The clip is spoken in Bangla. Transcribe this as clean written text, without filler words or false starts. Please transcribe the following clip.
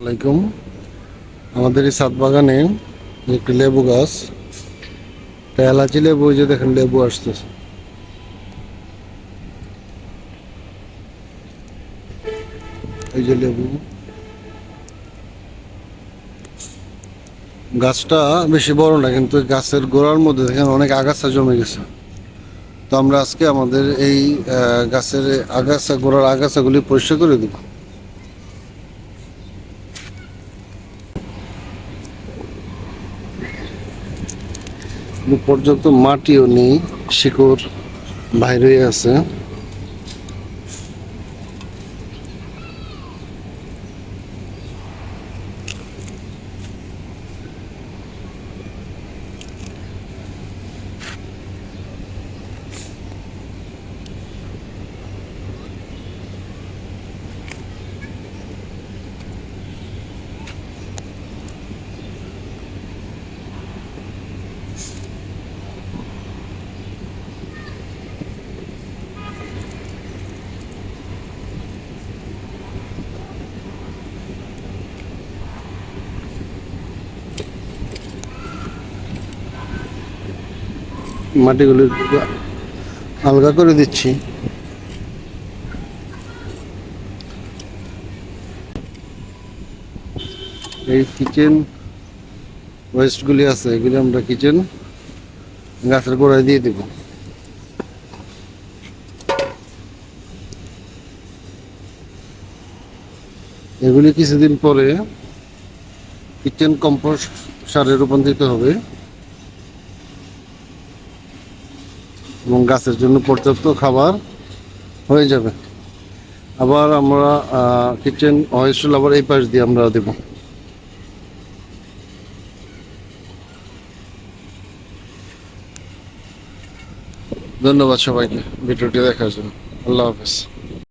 আসসালামাইকুম। আমাদের এই ছাদ বাগানে একটি লেবু গাছ, এলাচি লেবু, ওই যে দেখেন লেবু আসতেছে। এই যে লেবু গাছটা বেশি বড় না, কিন্তু গাছের গোড়ার মধ্যে দেখেন অনেক আগাছা জমে গেছে। তো আমরা আজকে আমাদের এই গাছের আগাছা, গোড়ার আগাছাগুলি পরিষ্কার করে দেব। পর্যাপ্ত মাটিও নেই, শিকড় বাইরে আছে। মাটিগুলি আলগা করে দিচ্ছি। এই কিচেন ওয়েস্টগুলি আছে, এগুলি আমরা কিচেন গাছের গোড়ায় দিয়ে দেব। এগুলি কিছুদিন পরে কিচেন কম্পোস্ট সারে রূপান্তরিত হবে এবং গাছের জন্য পর্যাপ্ত খাবার হয়ে যাবে। আবার আমরা কিচেন ওয়েস্ট আবার এই পাশ দিয়ে আমরা দেব। ধন্যবাদ সবাইকে ভিডিওটি দেখার জন্য। আল্লাহ হাফেজ।